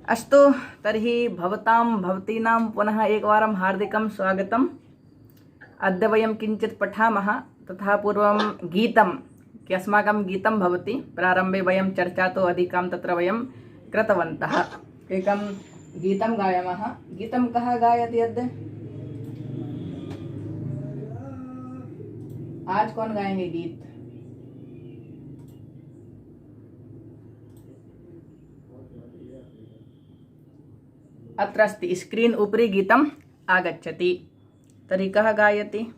अस्तु तर्हि भवतीनां पुनः एकवारं हार्दिकं स्वागतम्। अद्य वयं किञ्चित् पठामः। तथा पूर्वं गीतं अस्माकं गीतं भवति। प्रारम्भे वयं चर्चा तु अधिकां तत्र वयं कृतवन्तः। एकं गीतं गायामः। गीतं कः गायति अद्य? आज कौन गाएंगे गीत? अत्र अस्ति स्क्रीन् उपरि गीतम् आगच्छति। तर्हि कः गायति?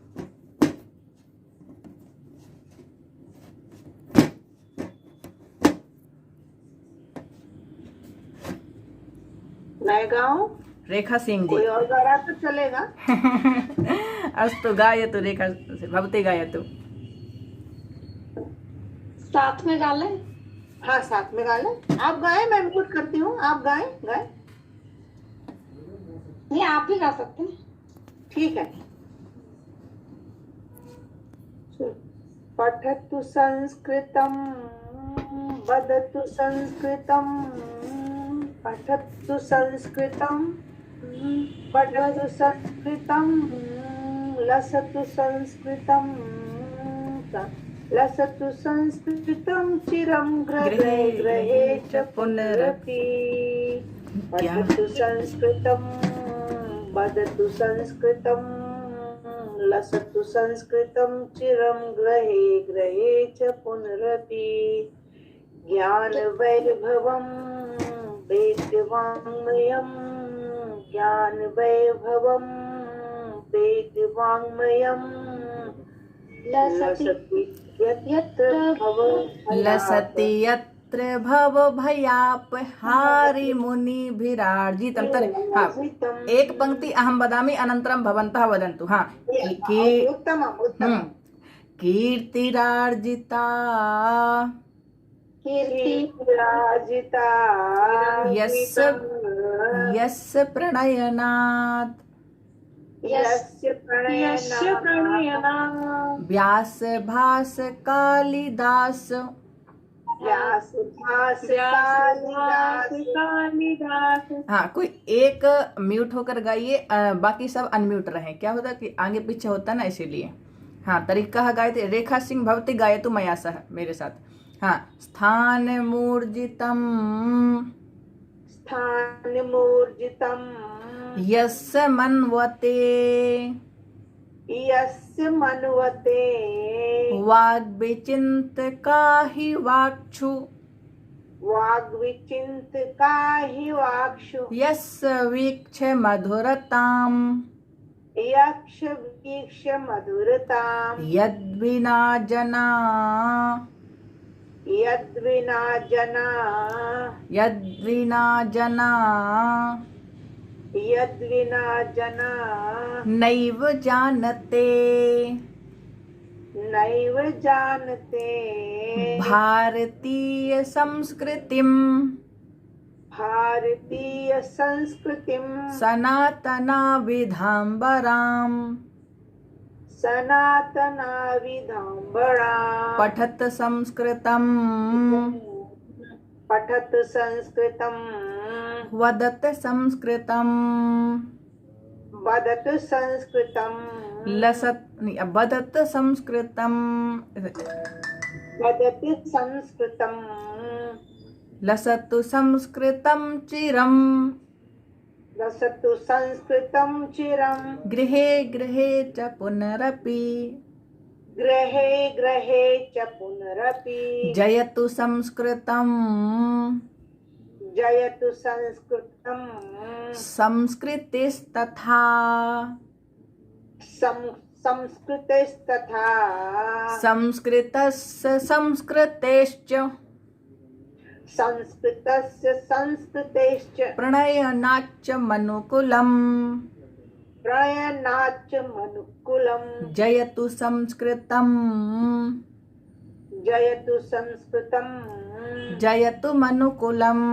मैं गाऊं? रेखा सिंह जी। कोई और गा रहा तो चलेगा। अस्तु गायतु रेखा, भवती गायतु। साथ में गा ले। हाँ साथ में गा ले। आप गाएं, मैं म्यूट करती हूँ। आप गाएं गाएं। नहीं आप ही गा सकते हैं। ठीक है। पठतु संस्कृतं वदतु संस्कृतं पठतु संस्कृतं वदतु संस्कृतं लसतु संस्कृतं लसतु संस्कृतं चिरं गृहे गृहे च पुनरपि पठतु संस्कृतं वदतु संस्कृतं लसतु संस्कृतं चिरं गृहे गृहे च पुनरपि ज्ञानवैभवं वेदवाङ्मयं ज्ञानवैभवं वेदवाङ्मयं लसति यत्र भवभयापहारि मुनिभिरार्जितं। हाँ, एक पंक्ति अहं वदामि, अनन्तरं भवन्तः वदन्तु। हाँ, कीर्तिरार्जिता यस्य प्रणयनात् व्यास भास कालिदास। हाँ, कोई एक म्यूट होकर गाइए, बाकी सब अनम्यूट रहे। क्या होता है कि आगे पीछे होता है ना, इसीलिए। हाँ, तरीका गायते रेखा सिंह भवती गायतु मया सह, मेरे साथ। हाँ, स्थान मूर्जितम यस्य मन्वते वाग्विचिन्तका हि वाक्षु यस्य वीक्ष मधुरताम् यद्विना जना नैव जानते भारतीय संस्कृतिं सनातना विधाम्बराम् पठत संस्कृतं वदत संस्कृतं वदत संस्कृतं लसतु संस्कृतं चिरं गृहे गृहे च पुनरपि जयतु संस्कृतं संस्कृतिस्तथा संस्कृतस्य संस्कृतेश्च प्रणयनाच्च मनुकुलम् जयतु संस्कृतं जयतु मनुकुलम्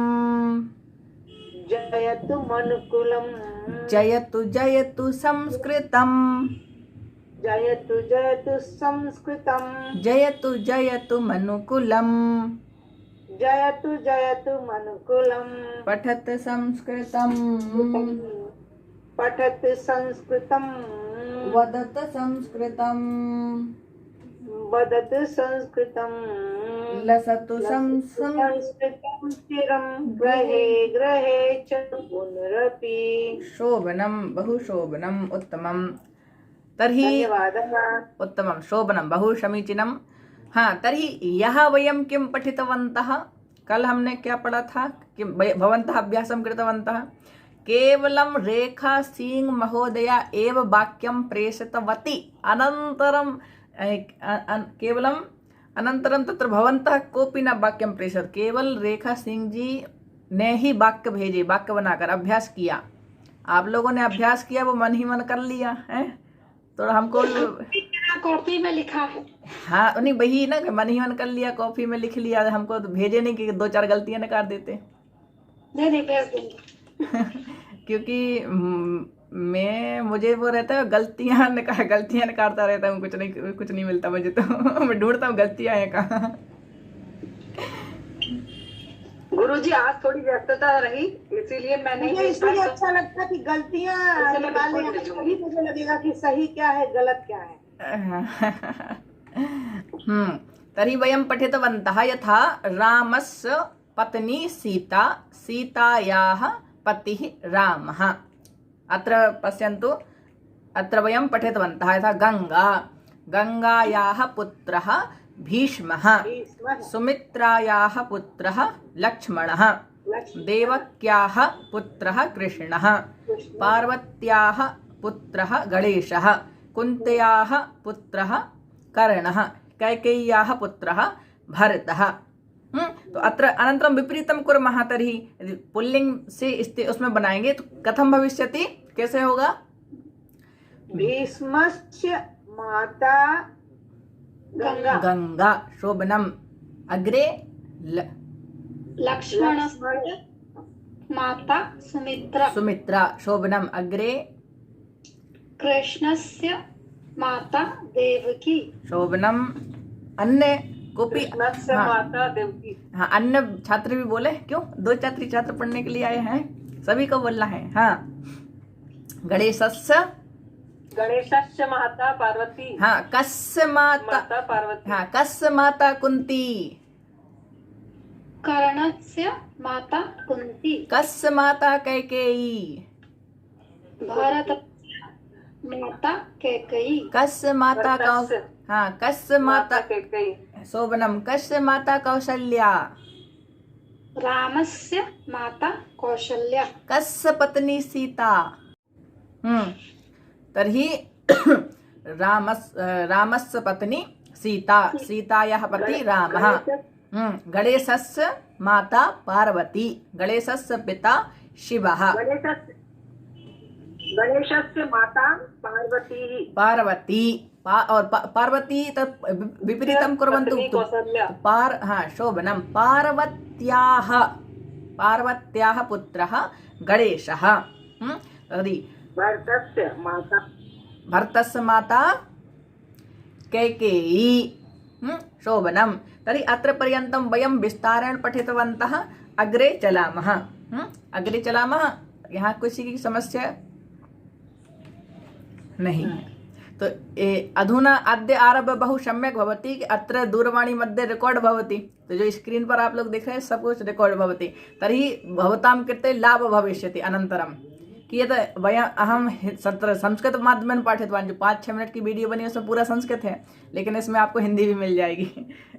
जयतु संस्कृतं जयतु संस्कृतं जयतु मनुकुलम् जयतु जयतु मनुकुलम् पठत संस्कृतम् पठत संस्कृतम् वदत संस्कृतम् वदत संस्कृतम् लसतु संस्कृतम् संस्कृतं चिरं गृहे गृहे च पुनरपि। शोभनं बहु शोभनम् उत्तमम्। तर्हि धन्यवादः। उत्तमं शोभनं बहु समीचीनं। हाँ, तर्हि यः वयं किं पठितवन्तः, कल हमने क्या पढ़ा था कि भवन्तः अभ्यासं कृतवन्तः। केवलं रेखा सिंह महोदया एव वाक्यं प्रेषितवती, अनन्तरं केवलम् अनन्तरं तत्र भवन्तः कोऽपि न वाक्यं प्रेषित, केवल रेखा सिंह जी ने ही वाक्य भेजे, वाक्य बनाकर अभ्यास किया। आप लोगों ने अभ्यास किया, वो मन ही मन कर लिया है, तो हमको कॉपी में लिखा है। हाँ, नहीं वही ना, मन ही मन कर लिया, कॉपी में लिख लिया, हमको तो भेजे नहीं कि 2-4 गलतियां निकाल देते। नहीं भेज दूंगी। क्योंकि मुझे वो रहता है गलतियां निकालता रहता हूँ, कुछ नहीं मिलता मुझे, तो मैं ढूंढता हूँ गलतियां हैं कहाँ। गुरुजी आज थोड़ी व्यस्तता रही, इसीलिए मैंने इसलिए अच्छा लगता कि गलतियां निकालने, तभी मुझे लगेगा कि सही क्या है गलत क्या है। तर्हि वयं पठितवन्तः यथा रामस्य पत्नी सीता, सीतायाः पतिः रामः। अत्र पश्यन्तु, अत्र वयं पठितवन्तः यथा गंगा, गंगायाः पुत्रः भीष्मः, सुमित्रायाः पुत्रः लक्ष्मणः, देवक्याः पुत्रः कृष्णः, पार्वत्याः पुत्रः गणेशः, कुन्त्याः पुत्रः कर्णः, कैकेय्याः पुत्रः भरतः। तो अत्र अनन्तरं विपरीतं कुर्मः। तर्हि यदि पुल्लिंग से उसमें बनाएंगे तो कथं भविष्यति, कैसे होगा। भीष्मस्य माता गंगा, गंगा शोभनम्। अग्रे लक्ष्मणस्य माता सुमित्रा, सुमित्रा शोभनम्। अग्रे कृष्णस्य माता देवकी, शोभनम्। अन्य कोपी, माता देवकी। हाँ, अन्य छात्र भी बोले, क्यों 2 छात्र पढ़ने के लिए आए हैं, सभी को बोलना है। हाँ, गणेशस्य माता पार्वती, हाँ, कस्य माता पार्वती, हाँ, कस्य माता कुंती, कर्णस्य माता कुंती, कस्य माता कैकेयी, भरत माता कैकेयी, कस्य माता हाँ, कस्य माता शोभनम, कस्य माता कौशल्या, रामस्य माता कौशल्या, कस्य पत्नी सीता। तर्हि रामस्य पत्नी सीता, सीतायाः पति रामः। गणेशस्य माता पार्वती, गणेशस्य पिता शिवः, गणेशस्य माता पार्वती, और पार्वती तत् विपरीतं कुर्वन्तु, हाँ, शोभनं। पार्वत्याः पुत्रः गणेशः। तर्हि भरतस्य माता कैकेयी। शोभनं। तर्हि अत्र पर्यन्तं वयं विस्तारेण पठितवन्तः। अग्रे चलामः। अग्रे चलामः। यहाँ किसी की समस्या नहीं, तो अधुना अद्य आरभ्य बहु सम्यक् भवति। अत्र दूरवाणी मध्ये रेकॉर्ड भवति, तो जो स्क्रीन पर आप लोग देख रहे हैं सब कुछ रेकॉर्ड भवति। तर्हि भवतां कृते लाभ भविष्यति अनन्तरं। कियत् अहं संस्कृत माध्यमेन पाठितवान्। जो 5-6 मिनट की वीडियो बनी उसमें पूरा संस्कृत है, लेकिन इसमें आपको हिंदी भी मिल जाएगी।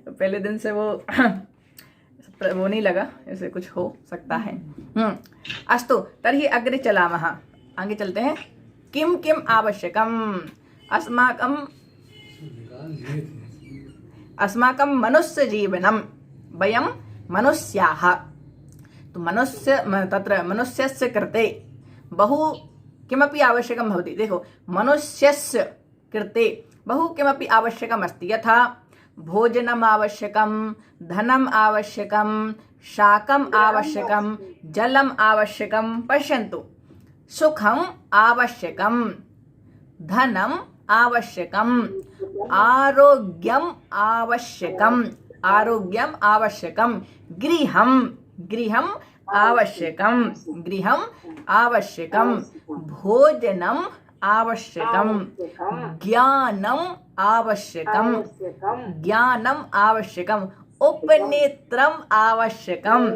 पहले दिन से वो नहीं लगा, ऐसे कुछ हो सकता है। अस्तु, तर्हि अग्रे चलामः। आगे चलते हैं। किं किम् आवश्यकम् अस्माकं मनुष्य जीवनं, वयं मनुष्याः। तो तत्र मनुष्यस्य कृते बहु किमपि आवश्यकं भवति। देखो, मनुष्यस्य कृते बहु किमपि आवश्यकम् अस्ति। यथा भोजनम् आवश्यकं, धनम् आवश्यकं, शाकम् आवश्यकं, जलम् आवश्यकं। पश्यन्तु, सुखम् आवश्यकं, धनम् आवश्यकम्, आरोग्यम् आवश्यकं, आरोग्यम आवश्यकम, गृहम गृहम आवश्यकम, गृहम आवश्यकम, भोजनम आवश्यकम, ज्ञानम आवश्यकम, ज्ञानम आवश्यकम, उपनेत्रम आवश्यकम,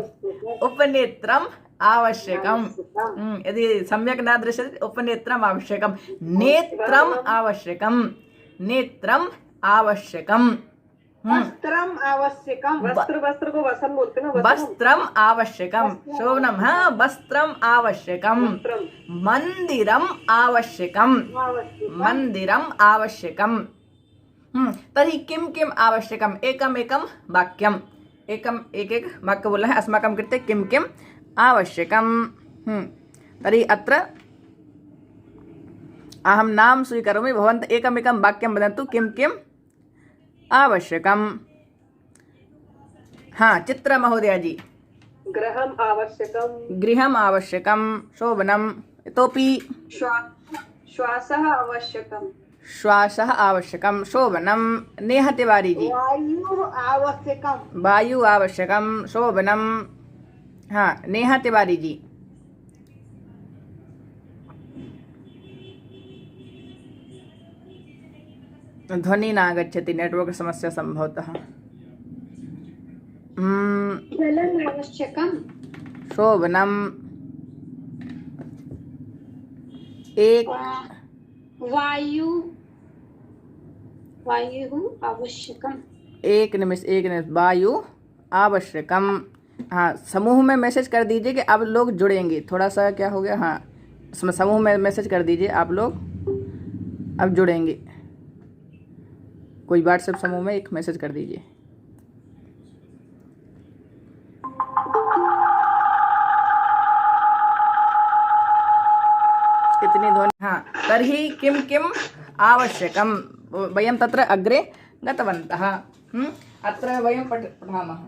उपनेत्रम आवश्यकम। यदि सम्यक् न दृश्यते उपनेत्रम आवश्यकम, नेत्रम आवश्यकम, नेत्रम आवश्यकम, वस्त्रम आवश्यकम, वस्त्र वस्त्र को वसन बोलते हैं ना, वस्त्रम आवश्यकम, शोभनम, हाँ वस्त्रम आवश्यकम, मंदिरम आवश्यकम, मंदिरम आवश्यकम। तर्हि किं किम् आवश्यकम्, एकम् एकं वाक्यम्, एकम् एक वाक्य बोलना है अस्माकं कृते, किं किम् आवश्यकम्। तर्हि अत्र अहं नाम स्वीकरोमि, भवन्तः एकमेकं वाक्यं वदन्तु किं किम् आवश्यकम्। हाँ, चित्र महोदय जी। गृहम् आवश्यकम्, गृहम् आवश्यकम्, शोभनम्, इतोपि श्वासः आवश्यकम्, श्वासः आवश्यकम्, शोभनम्, नेहा तिवारी जी। वायु आवश्यकम्, वायु आवश्यकम्, शोभनम्, हाँ नेहा तिवारी जी। ध्वनि नागच्छति, नेटवर्क समस्या संभवतः। जलम् आवश्यकम्, शोभनम्, एक वायु आवश्यकम, एक निमिष वायु आवश्यकम। हाँ, समूह में मैसेज कर दीजिए कि आप लोग जुड़ेंगे। थोड़ा सा क्या हो गया, हाँ समूह में मैसेज कर दीजिए आप लोग अब जुड़ेंगे। कोई व्हाट्सएप समूह में एक मैसेज कर दीजिए। इतनी ध्वनि। हाँ, तर्हि किं किम् आवश्यकं, वयं तत्र अग्रे गतवन्तः। अत्र वयं पठामः,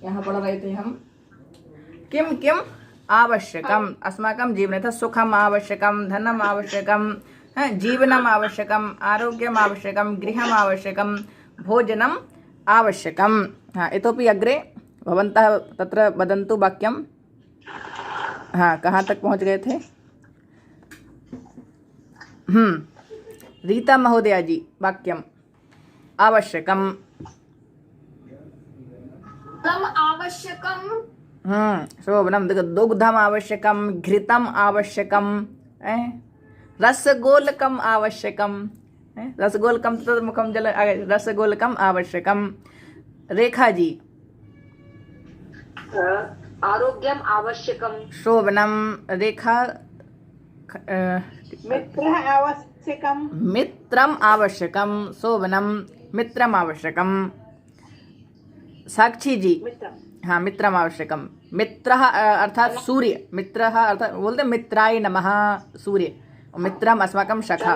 यहाँ पढ़ रहे थे हम, किं किम् आवश्यकम् अस्माकं जीवने, तथा सुखम् आवश्यकं, धनम् आवश्यकं, जीवनम् आवश्यकम्, आरोग्यम् आवश्यकं, गृहम् आवश्यकं, भोजनम् आवश्यकम्। हाँ, इतोपि अग्रे भवन्तः तत्र वदन्तु वाक्यं। हाँ, कहाँ तक पहुँच गए थे? रीता महोदया जी, वाक्यम् आवश्यकम्, आवश्यकम, शोभनम्, दुग्धम् आवश्यकं, घृतम् आवश्यकं, रसगोलकम् आवश्यकं, रसगोलकं तत् मुखं जल, रसगोलकम् आवश्यकं। रेखा जी, आरोग्यम आवश्यकम, शोभनम्, रेखा, मित्रः आवश्यकम, मित्रम् आवश्यकं, शोभनम्, मित्रम् आवश्यकं। साक्षी जी, हाँ मित्रम् आवश्यकम, मित्रः अर्थात सूर्य, मित्रः अर्थात बोलते मित्राय नमः, सूर्य, मित्रम् अस्माकं सखा।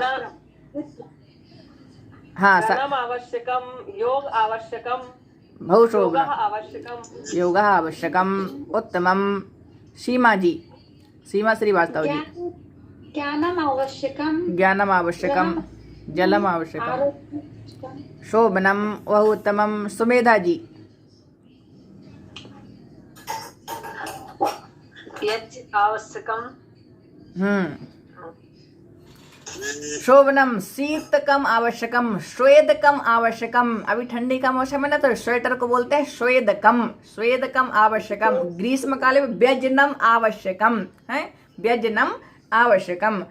हाँ, धनम् आवश्यकम, योग आवश्यकम, बहु शोभनम्, आवश्यकम, योगः आवश्यकम्, उत्तमम्। सीमा जी, सीमा श्रीवास्तव जी, ज्ञानम् आवश्यकम, ज्ञानम् आवश्यकं, जलम् आवश्यकं, शोभनम्, बहु उत्तमम्। सुमेधा जी, आवश्यकम, शोभनम, शीतकम आवश्यकम, स्वेदकम आवश्यकम। अभी ठंडी का मौसम है ना, तो स्वेटर को बोलते हैं स्वेदकम, स्वेदकम आवश्यकम। ग्रीष्म काले में व्यजनम आवश्यकम है, व्यजनम आवश्यकम।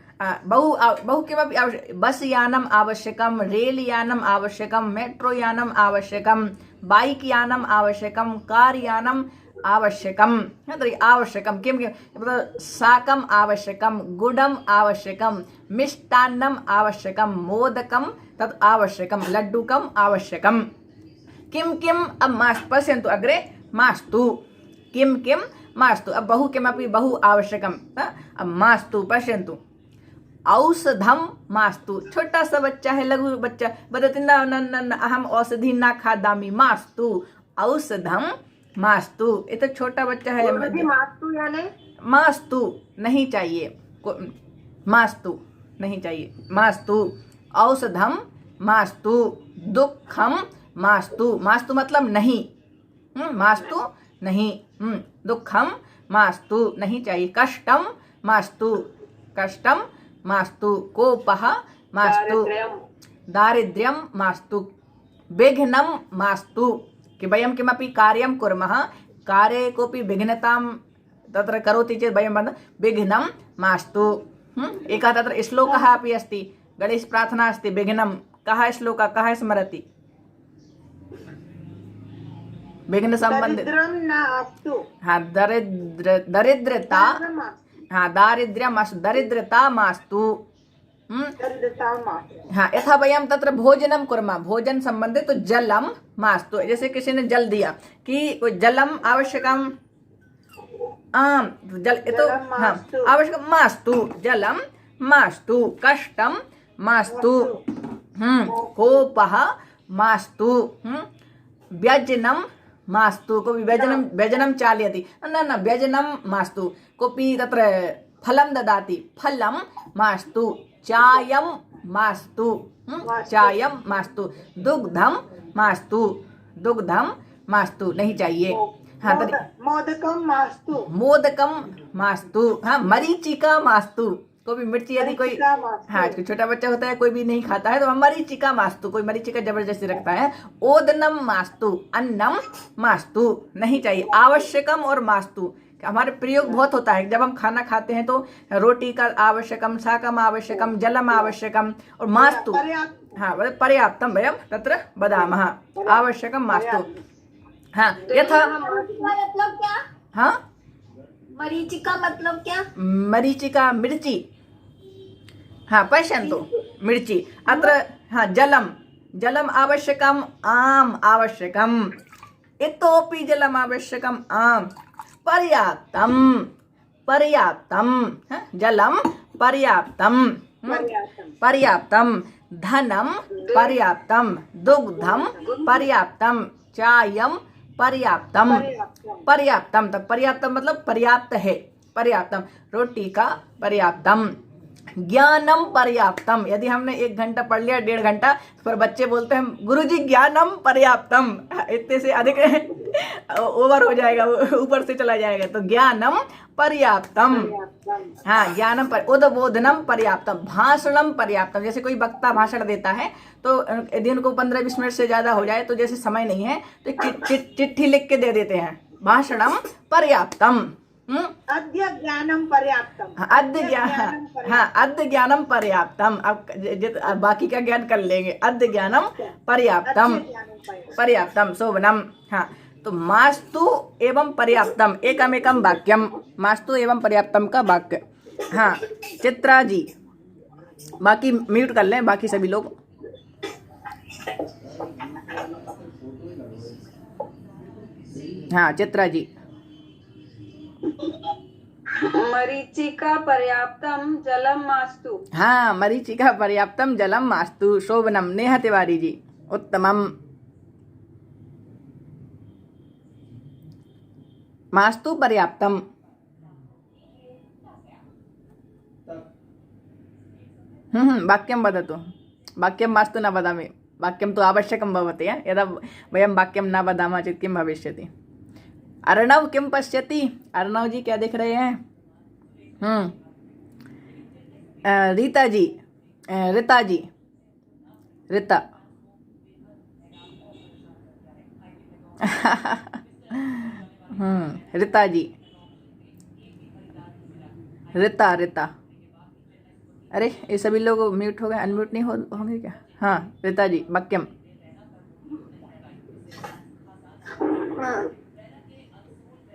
बहु किमपि आवश्यकं, बस Yanam आवश्यकम, rail Yanam आवश्यकम, metro Yanam आवश्यकम, bike Yanam आवश्यकम, car Yanam आवश्यकम। तर्हि आवश्यकं किं किं, शाकम् आवश्यकं, गुडम् आवश्यकं, मिष्टान्नम् आवश्यकं, मोदकं तत् आवश्यकं, लड्डुकम् आवश्यकं। किं किम्, अब मास्तु, पश्यन्तु अग्रे, मास्तु, किं किं मास्तु। अब बहु किमपि बहु आवश्यकं, अब मास्तु पश्यन्तु। औषधं मास्तु, छोटा सा बच्चा है, लघु बच्चा, वदति न न न अहम औषधि न खादामि, मास्तु, औषधं मास्तु। ये तो छोटा बच्चा है, मास्तु यानी मास्तु नहीं चाहिए, मास्तु नहीं चाहिए, मास्तु। औषधम मास्तु, दुखम मास्तु, मास्तु मतलब नहीं, मास्तु नहीं, दुःखम मास्तु नहीं चाहिए, कष्टम मास्तु, कष्टम मास्तु, कोपः मास्तु, दारिद्र्यम मास्तु, विघ्नं मास्तु, कि वयं किमपि कार्यं कुर्मः, कार्ये कोऽपि विघ्नतां तत्र करोति चेत् वयं वदामः विघ्नं मास्तु। एकः तत्र श्लोकः अपि अस्ति, गणेश प्रार्थना अस्ति, विघ्नं, कः श्लोकः, कः स्मरति? विघ्न संबंधित, हाँ, दरिद्रता, हाँ, दारिद्र्यं, दरिद्रता मास्तु, हाँ, यथा वयं तत्र भोजनं कुर्मः, भोजन संबंधित तो जलम मास्तु, जैसे किसी ने जल दिया कि जलम आवश्यकम, जल तो हाँ आवश्यकम मास्तु, जलम मास्तु, कष्टम मास्तु, कोपः मास्तु, व्यजनम मास्तु, कोऽपि व्यजनं चालयति, न व्यजनं मास्तु, कोऽपि तत्र फलं ददाति, फलं मास्तु, चायं मास्तु, चायं मास्तु, दुग्धं मास्तु, दुग्धं मास्तु नहीं चाहिए, हाँ, मोदकम मास्तु, मोदकम मास्तु, हाँ, मरीचिका मास्तु, कोई भी मिर्ची यदि कोई, हाँ, छोटा बच्चा होता है कोई भी नहीं खाता है तो मरीचिका मास्तु, कोई मरीचिका जबरदस्ती रखता है, ओदनम मास्तु, अन्नम मास्तु नहीं चाहिए, आवश्यकम और मास्तु, हमारे प्रयोग बहुत होता है, जब हम खाना खाते हैं तो रोटी का आवश्यकम, शाकम आवश्यकम, जलम आवश्यकम, और मास्तु, हाँ, पर्याप्तम वयं तत्र वदामः, आवश्यकम मास्तु, हाँ, यथा मतलब क्या, हाँ, मरीचिका मतलब क्या, मरीचिका मिर्ची, हाँ, पश्यन्तु मिर्ची, अत्र हाँ, जलम, जलम आवश्यकम, आम आवश्यकम, इतोपि जलम आवश्यकम, आम, पर्याप्तम, पर्याप्तम, जलम पर्याप्तम, पर्याप्तम, धनम पर्याप्तम, दुग्धम पर्याप्तम, चायम पर्याप्तम, पर्याप्तम, तब पर्याप्तम मतलब पर्याप्त है, पर्याप्तम, रोटी का पर्याप्तम, ज्ञानम पर्याप्तम, यदि हमने 1 घंटा पढ़ लिया, 1.5 घंटा, पर बच्चे बोलते हैं गुरुजी ज्ञानम पर्याप्तम, इतने से अधिक ओवर हो जाएगा, ऊपर से चला जाएगा, तो ज्ञानम पर्याप्तम, हाँ, ज्ञानम पर, उद्बोधनम पर्याप्तम, भाषणम पर्याप्तम, जैसे कोई वक्ता भाषण देता है तो यदि उनको 15-20 मिनट से ज्यादा हो जाए तो जैसे समय नहीं है तो चिट्ठी लिख के दे देते हैं, भाषणम पर्याप्तम, अद्य ज्ञानम पर्याप्तम, अद्य ज्ञान, हाँ, अद्य ज्ञानम पर्याप्तम, अब बाकी का ज्ञान कर लेंगे, अद्य ज्ञानम पर्याप्तम, पर्याप्तम, शोभनम, हाँ, तो मास्तु एवं पर्याप्तम एकमेकम वाक्यम, मास्तु एवं पर्याप्तम का वाक्य, हाँ, चित्रा जी, बाकी म्यूट कर लें, बाकी सभी लोग, हाँ, चित्रा जी, मरीचिका पर्याप्तम जलम मास्तु, हाँ, मरीचिका पर्याप्तम जलम मास्तु, शोभनम, नेहा तिवारी जी, उत्तमम, मास्तु पर्याप्तम, वाक्यं वदतु, वाक्यं मास्तु न वदामि, वाक्यं तु आवश्यकं भवति, यदा वयं वाक्यं न वदामः चेत् किं भविष्यति। अर्णव किं पश्यति, अर्णव जी क्या देख रहे हैं? रीता जी, रीता जी, रीता रीता जी, रीता रीता, अरे ये सभी लोग म्यूट हो गए, अनम्यूट नहीं होंगे क्या? हाँ, रीता जी, वाक्यम,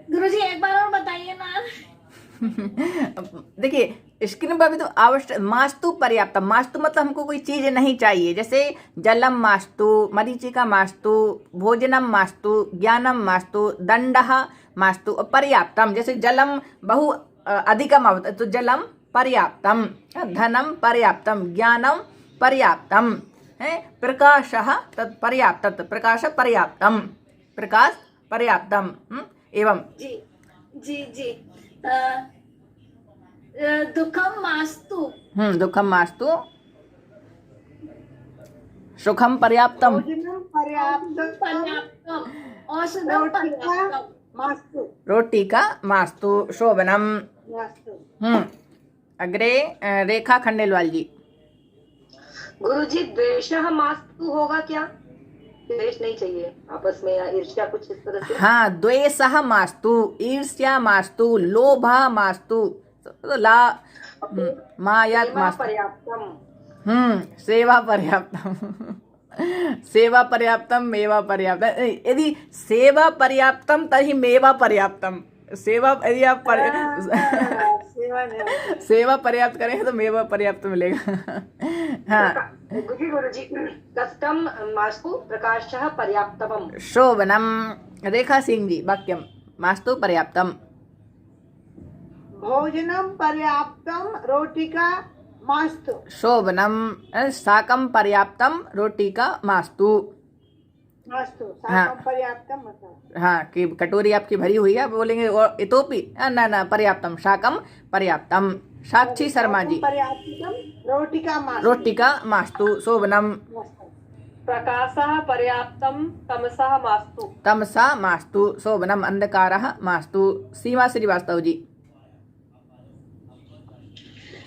गुरुजी एक बार और बताइए ना। देखिए स्क्रीन पर भी तो आवश्यक, मास्तु पर्याप्त, मास्तु मतलब हमको कोई चीज नहीं चाहिए, जैसे जलम मास्तु, मरीचिका मास्तु, भोजनम मास्तु, ज्ञानम मास्तु, दंडः मास्तु, और पर्याप्तम, जैसे जलम बहु अधिकम आवत तो जलम पर्याप्तम, धनम पर्याप्तम, ज्ञानम पर्याप्तम, प्रकाशः तत् पर्याप्त, प्रकाश पर्याप्तम, प्रकाश पर्याप्तम, एवं जी जी जी, दुखम मास्तु, दुखम मास्तु, सुखम पर्याप्तम, भोजनम पर्याप्तम पर्याप्तम औषधम रोटिका पर्याप्तम मास्तु रोटी का मास्तु शोभनम। मास्तु। अग्रे रेखा खंडेलवाल जी। गुरुजी द्वेषः मास्तु होगा क्या? द्वेष नहीं चाहिए आपस में या ईर्ष्या कुछ इस तरह से। हाँ, द्वेषः मास्तु, ईर्ष्या मास्तु, लोभः मास्तु, ला मायात सेवा मास्तु। पर्याप्तम। सेवा पर्याप्तम सेवा पर्याप्तम मेवा पर्याप्तम। यदि सेवा पर्याप्तम तभी मेवा पर्याप्तम। सेवा यदि आप सेवा नहीं सेवा पर्याप्त करेंगे तो मेवा पर्याप्त मिलेगा। हाँ, गुरुजी कष्टम मास्तु प्रकाशः पर्याप्तम। शोभनम। रेखा सिंह जी वाक्यम मास्तु पर्याप्तम। भोजनम पर्याप्तम रोटिका मास्तु। शोभनम। शाकम पर्याप्तम रोटी का मास्तु। मास्तु हाँ। साकम पर्याप्तम मतलब हाँ, कि कटोरी आपकी भरी हुई है, आप बोलेंगे और इतोपि ना ना पर्याप्तम, शाकम पर्याप्तम। साक्षी शर्मा जी। पर्याप्तम रोटिका मास्तु। रोटी का मास्तु शोभनम। मास्तु। प्रकाशः पर्याप्तम तमसः मास्तु। तमसा मास्तु शोभनम। अंधकारः मास्तु। सीमा श्रीवास्तव जी।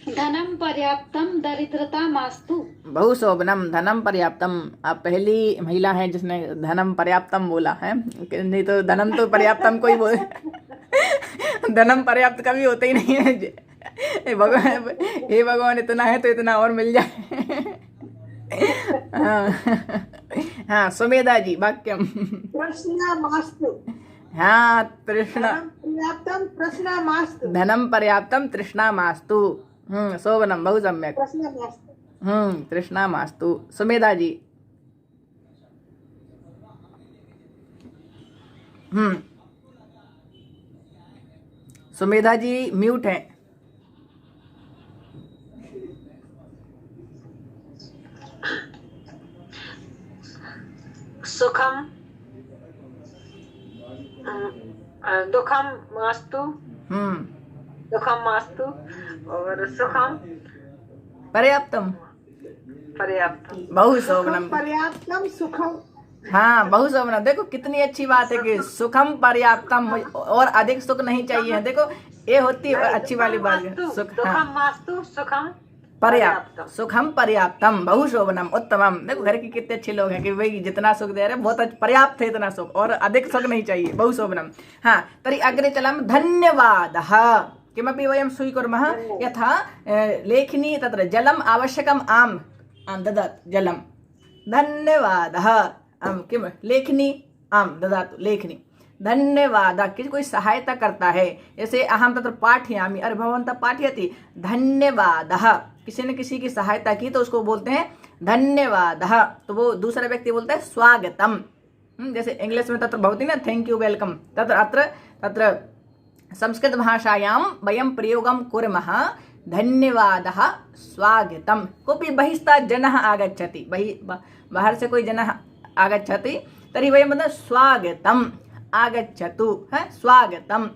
धनम पर्याप्तम दरिद्रता मास्तु। बहु शोभनम। धनम पर्याप्तम। आप पहली महिला हैं जिसने धनम पर्याप्तम बोला है, नहीं तो धनम तो पर्याप्तम कोई बोले धनम पर्याप्त कभी होता ही नहीं है। भगवान, हे भगवान इतना है तो इतना और मिल जाए। हाँ, सुमेधा जी वाक्यम। प्रश्न मास्तु। हाँ, तृष्णा। पर्याप्तम प्रश्न मास्तु। धनम पर्याप्तम तृष्णा मास्तु। शोभनम। बहु सम्यक। प्रश्न मास्तु। तृष्णा मास्तु। सुमेधा जी। सुमेधा जी म्यूट हैं। सुखम दुखम मास्तु। दुखम मास्तु और सुखम पर्याप्तम। पर्याप्तम। बहु शोभनम। पर्याप्तम सुखम। हाँ, बहु शोभनम। देखो कितनी अच्छी बात है कि सुखम पर्याप्तम, और अधिक सुख नहीं चाहिए। देखो ये होती है अच्छी वाली बात। सुख, दुखम हाँ, मास्तु सुखम पर्याप्त। सुखम पर्याप्तम। बहु शोभनम उत्तमम। देखो घर के कितने अच्छे लोग हैं कि भाई जितना सुख दे रहे हैं बहुत पर्याप्त है, इतना सुख, और अधिक सुख नहीं चाहिए। बहु शोभनम। हाँ, तर्हि अग्रे चलामः। धन्यवादः। किमपि वयं स्वीकुर्मः। यथा लेखनी तत्र जलम् आवश्यकम् आम् ददातु जलं। धन्यवादः। किं लेखनी आम् ददातु लेखनी। धन्यवादः। किसी कोई सहायता करता है, जैसे अहम तत्र पाठयामि, अरे भवन्तः पाठयति। धन्यवादः। किसी ने किसी की सहायता की तो उसको बोलते हैं धन्यवादः। तो वो दूसरा व्यक्ति बोलता है स्वागतम। जैसे इंग्लिश में तत्र भवति न थैंक यू वेलकम, तत्र संस्कृत भाषायां वयं प्रयोगं कुर्मः धन्यवादः स्वागतम। कोऽपि बहिस्तात् जनः आगच्छति, बाहर से कोई जनः आगच्छति तर्हि वयं वदामः स्वागतम् आगच्छतु, है स्वागतम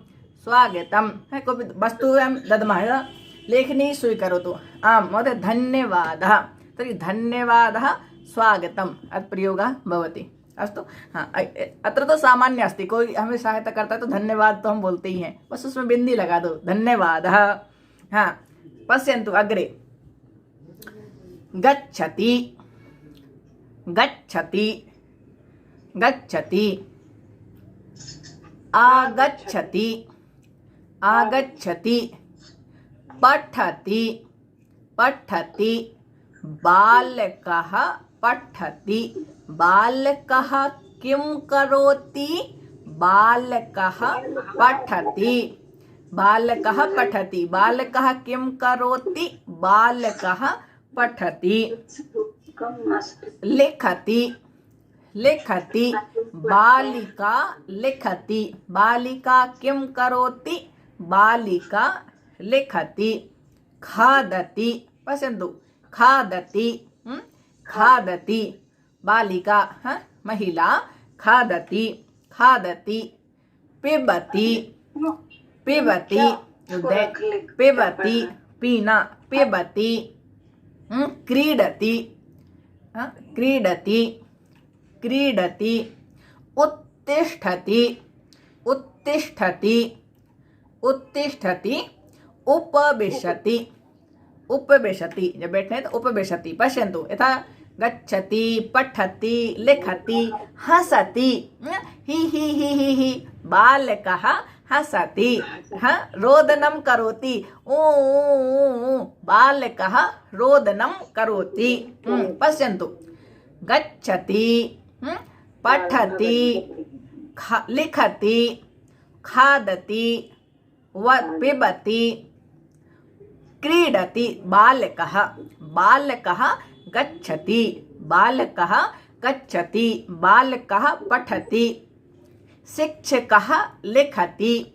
स्वागतम, है कोऽपि वस्तु वयं दद्मः, लेखनी स्वीकरोतु। आम् महोदय धन्यवादः। तर्हि धन्यवादः स्वागतम् अत् प्रयोगः भवति। अस्तु। हाँ, अत्र तो सामान्य अस्ति, कोई हमें सहायता करता है तो धन्यवाद तो हम बोलते ही हैं, बस उसमें बिंदी लगा दो धन्यवादः। हाँ, पश्यन्तु अग्रे। गच्छति गच्छति गच्छति, आगच्छति आगच्छति, पठति पठति, बालकः पठति, बालकः किं करोति, बालकः पठति, बालकः पठति, बालकः किं करोति, बालकः पठति, लिखति लिखति, बालिका लिखति, बालिका किं करोति, बालिका लिखति, खादति। पश्यन्तु खादति, खादति, बालिका महिला खादति खादति, पिबति पिबति, पिबति पीना, पिबति, क्रीडति क्रीडति क्रीडति उत्तिष्ठति उत्तिष्ठति उत्तिष्ठति उपविशति उपविशति जब बैठे हैं तो उपविशति पश्यन्तु यथा गच्छति पठति लिखति हसति हि बालकः हसति रोदनं करोति बालकः रोदनं करोति पश्यन्तु गच्छति पठति लिखति खादति पिबति क्रीडति बालकः बालकः गच्छति बालकः गच्छति बालकः पठति शिक्षकः लिखति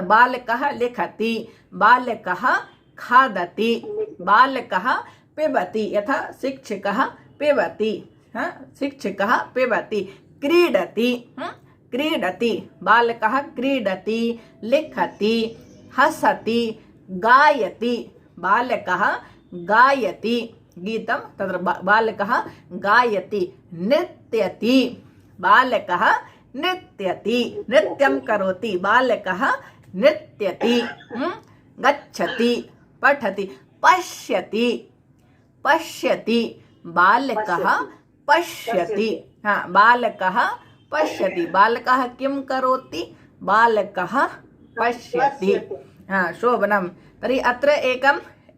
बालकः लिखति बालकः खादति बालकः पिबति यथा शिक्षकः पिबति शिक्षकः पिबति क्रीडति क्रीडति बालकः क्रीडति लिखति हसति गायति बालकः गायति गीतं तत्र बालकः गायति नृत्यति बालकः नृत्यति नृत्यं करोति बालकः नृत्यति गच्छति पठति पश्यति पश्यति बालकः पश्यति बालकः पश्यति बालकः किं करोति बालकः पश्यति शोभनं तर्हि अत्र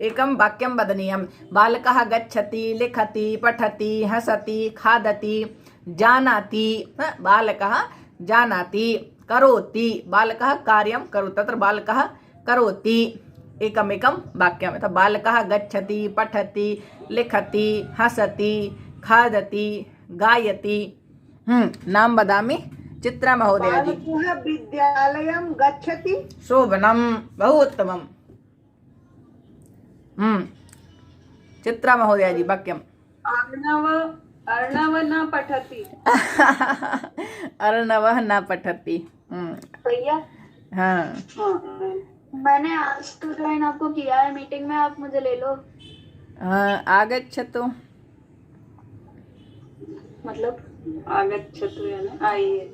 एकं वाक्यं वदनीयं बालकः गच्छति लिखति पठति हसति खादति जानाति बालकः जानाति करोति बालकः कार्यं करोति तत्र बालकः करोति एकमेकं वाक्यं यथा बालकः गच्छति पठति लिखति हसति खादति गायति नाम वदामि चित्रा महोदया जी विद्यालयं गच्छति शोभनं बहु उत्तमं चित्रा महोदया जी वाक्यम् अर्णव न पठति अर्णवः न पठति भैया मैंने आज तो ज्वाइन आपको किया है मीटिंग में आप मुझे ले लो आगच्छतु मतलब आगच्छतु यानी आइए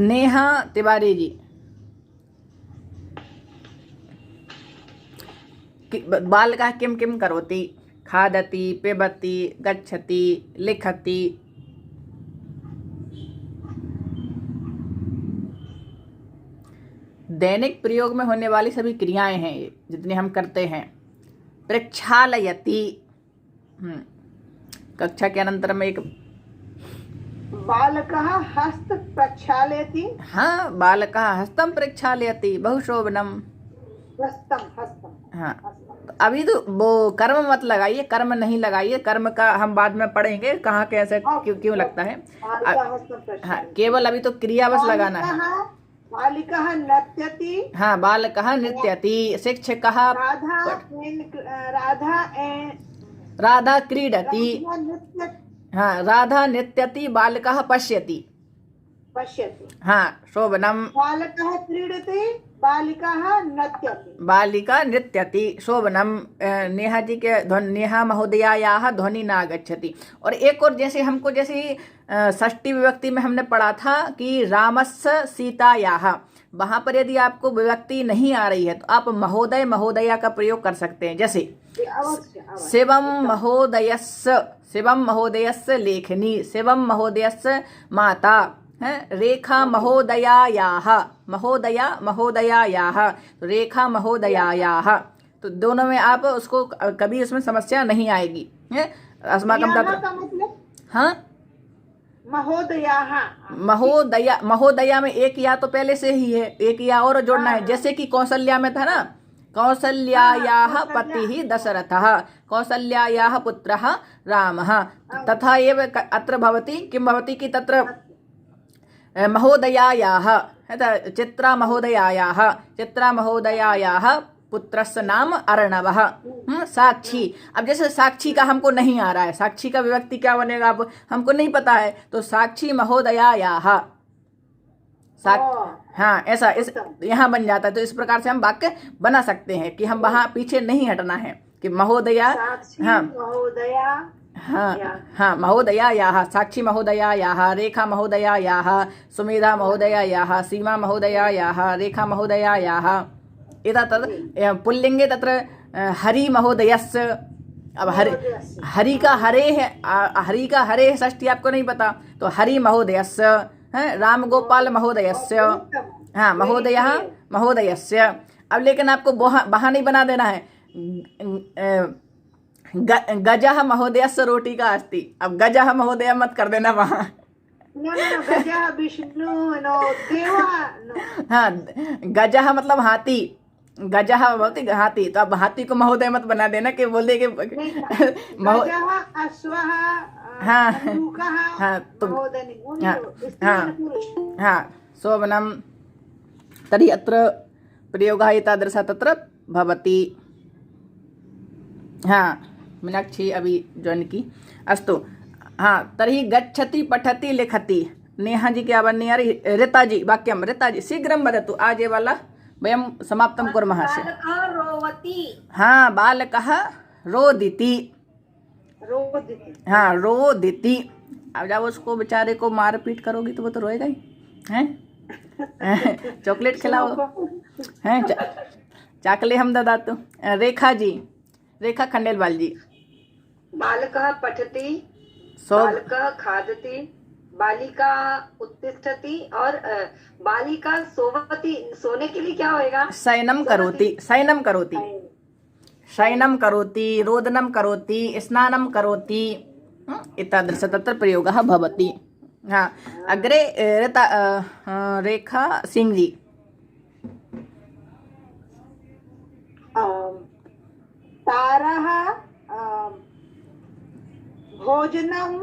नेहा तिवारी जी बालकः किं किं करोति खादति पिबति गच्छति लिखति दैनिक प्रयोग में होने वाली सभी क्रियाएं हैं ये जितने हम करते हैं प्रक्षालयति कक्षा के अनंतरम एक बालकः हस्त प्रक्षालयति बालकः हस्तं प्रक्षालयति बहु शोभनम हस्तम अभी तो वो कर्म मत लगाइए कर्म नहीं लगाइए कर्म का हम बाद में पढ़ेंगे कहाँ कैसे क्यों लगता है केवल अभी तो क्रिया बस लगाना है बालिकः नृत्यति बालकः नृत्यति शिक्षकः राधा क्रीडति राधा नृत्यति बालकः पश्यति शोभनम बालकः क्रीडति बालिका नृत्यति शोभनम नेहा जी के नेहा महोदयायाः ध्वनि न आगच्छति और एक और जैसे हमको जैसे षष्ठी विभक्ति में हमने पढ़ा था कि रामस्य सीतायाः वहां पर यदि आपको विभक्ति नहीं आ रही है तो आप महोदय महोदया का प्रयोग कर सकते हैं जैसे शिवम महोदयस्य लेखनी शिवम महोदयस्य माता रेखा महोदयायाः रेखा महोदयायाः तो दोनों में आप उसको कभी उसमें समस्या नहीं आएगी अस्माकं तत्र महोदया में एक या तो पहले से ही है एक या और जोड़ना है जैसे कि कौसल्या में था ना कौसल्यायाः पतिः दशरथः कौसल्यायाः पुत्रः रामः तथा एव अत्र भवति किं भवति कि तत्र महोदयायाः चित्रा महोदयायाः पुत्रस्य नाम अर्णवः साक्षी अब जैसे साक्षी का हमको नहीं आ रहा है साक्षी का विभक्ति क्या बनेगा अब हमको नहीं पता है तो साक्षी महोदयायाः ऐसा इस यहाँ बन जाता है तो इस प्रकार से हम वाक्य बना सकते हैं कि हम वहाँ पीछे नहीं हटना है कि महोदया, साक्षी हाँ महोदया, हाँ हाँ महोदयायाः, साक्षी महोदयायाः, रेखा महोदयायाः, सुमेधा महोदयायाः, सीमा महोदयायाः, रेखा महोदयायाः, एतत् पुल्लिङ्गे तत्र हरि महोदयस्य। अब हरि का हरे है, हरि का हरे है षष्ठी आपको नहीं पता, तो हरि महोदयस्य, राम गोपाल महोदयस्य, हाँ महोदयः महोदयस्य। अब लेकिन आपको वहाँ नहीं बना देना है गजः महोदयस्य रोटी का अस्ति, अब गजः महोदय मत कर देना वहाँ। गजः विष्णु नो देवा नो। हाँ गजः मतलब हाथी, गजः भवति हाथी, तो अब हाथी को महोदय मत बना देना कि बोल दे कि गजः अश्वः हाँ बन्दूकः हाँ तो महोदय हाँ स्त्री हाँ पुरुष। हाँ शोभनं तर्हि अत्र प्रयोगः एतादृशः तत्र भवति। हाँ मीनाक्षी अभी ज्वाइन की, अस्तु। हाँ तर्हि गच्छति पठति लिखति, नेहा जी की आवाज नहीं आ रही, रीता जी वाक्यम, रीता जी शीघ्रं वदतु, आज ये वाला वयं समाप्तं कुर्मः। बालकः रोवति। हाँ बालकः रोदिति, हाँ रोदिति। अब जब उसको बेचारे को मार पीट करोगी तो वो तो रोएगा ही, हैं चॉकलेट खिलाओ, हैं चाकले हम ददातु। रेखा जी, रेखा खंडेलवाल जी। बालकः पठति, बालकः खादति, बालिका उत्तिष्ठति और बालिका सोवति। सोने के लिए क्या होएगा? शयनं करोति, शयनं करोति, शयनं करोति, रोदनं करोति, स्नानं करोति, एतादृश तत्र प्रयोगः भवति। हाँ अग्रे रेखा सिंह जी। तारः भोजनं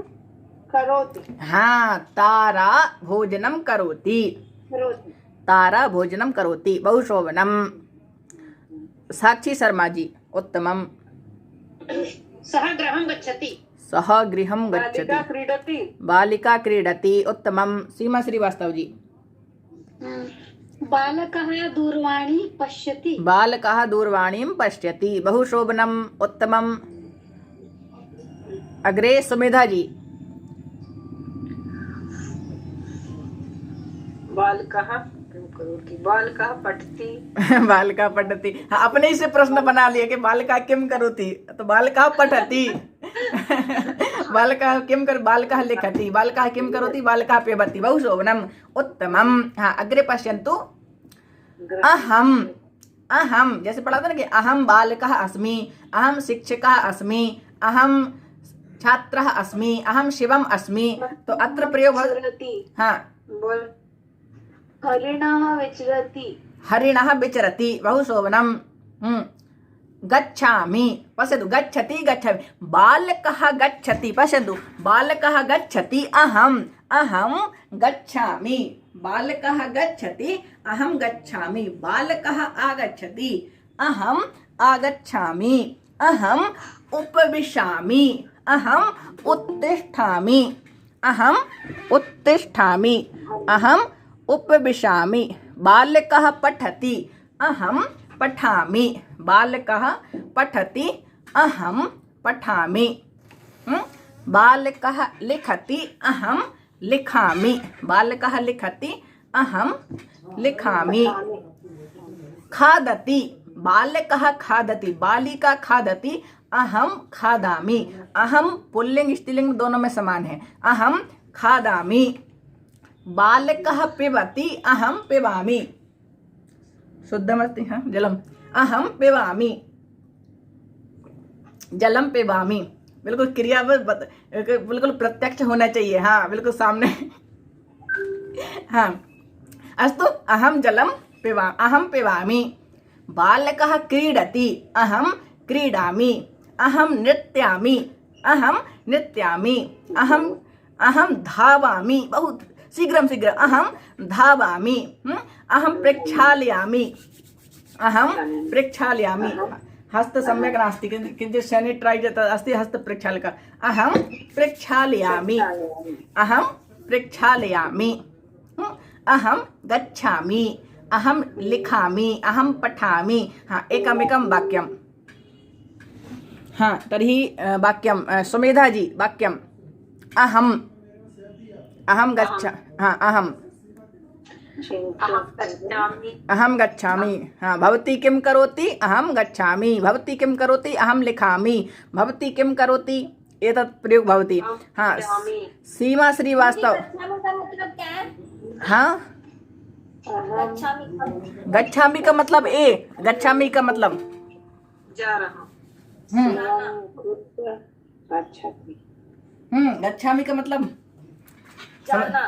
करोति। हाँ तारा भोजनं करोति, तारा भोजनं करोति, बहु शोभनम्। साक्षी शर्मा जी उत्तमम्। सः गृहं गच्छति, सः गृहं गच्छति, क्रीडति, बालिका क्रीडति, उत्तमम्। सीमा श्रीवास्तव जी। बालकः दूरवाणी पश्यति, बालकः दूरवाणीं पश्यति, बहु शोभनम्, उत्तमम्। अग्रे सुमेधा जी। बालकः बालकः पठति, बालिका पठति। हाँ अपने ही से प्रश्न बना लिया कि बालिका किम करोति, तो बालिका पठति बालिका किम कर, बालिका लिखति, बालिका किम करोति, बालिका पिबति, बहु शोभनम्, उत्तमम्। हाँ अग्रे पश्यन्तु। अहम, अहम जैसे पढ़ा था ना कि अहम बालकः अस्मि, अहम शिक्षकः अस्मि, अहम छात्रः अस्मि, अहम शिवम अस्मि, तो अत्र प्रयोग हाँ बोल। हरिणः विचरति, हरिणः विचरति, बहु शोभनम्। गच्छामि, पश्यतु गच्छति गच्छामि, बालकः गच्छति, पश्यतु बालकः गच्छति, अहम, अहम गच्छामि, बालकः गच्छति, अहम गच्छामि, बालकः आगच्छति, अहम आगच्छामि, अहम उपविशामि, अहम उत्तिष्ठामि, अहम उत्तिष्ठामि, अहम उपविशामि, बालकः पठति, अहम पठामि, बालकः पठति, अहम पठामि, बालकः लिखति, अहम लिखामि, बालकः लिखति, अहम लिखामि, खादति, बालकः खादति, बालिका खादति, अहम खादामि, अहम पुल्लिंग स्त्रीलिंग दोनों में समान है, अहम खादामि, बालकः पिबति, अहम पिबामि, शुद्धमस्ति, हाँ जलम, अहम पिबामि, जलम पिबामि, बिल्कुल क्रिया बिल्कुल प्रत्यक्ष होना चाहिए, हाँ बिल्कुल सामने हाँ अस्तु। अहम जलम अहम पिबामि, बालकः क्रीडति, अहम क्रीडामि, अहम नृत्यामि, अहम नृत्यामि, अहम अहम धावामि, बहुत शीघ्रं शीघ्रम्, अहम धावामि, अहम प्रक्षालयामि, अहम प्रक्षालयामि, हस्त सम्यक् नास्ति किञ्चित् सैनिटैजर् अस्ति, हस्त प्रक्षालकः, अहम प्रक्षालयामि, अहम प्रक्षालयामि, अहम गच्छामि, अहम लिखामि, अहम पठामि। हाँ एकमेकं वाक्यम्। हाँ तर्हि वाक्यं सुमेधा जी वाक्यम् अहम् अहं गच्छ हाँ अहं गच्छामि हाँ भवती किं करोति अहं गच्छामि भवती किं करोति अहं लिखामि भवती किं करोति एतत् प्रयोग भवति हाँ सीमा श्रीवास्तव मतलब क्या है? हाँ गच्छामि का मतलब गच्छामि का मतलब जा रहा अच्छा गच्छामि का मतलब जाना।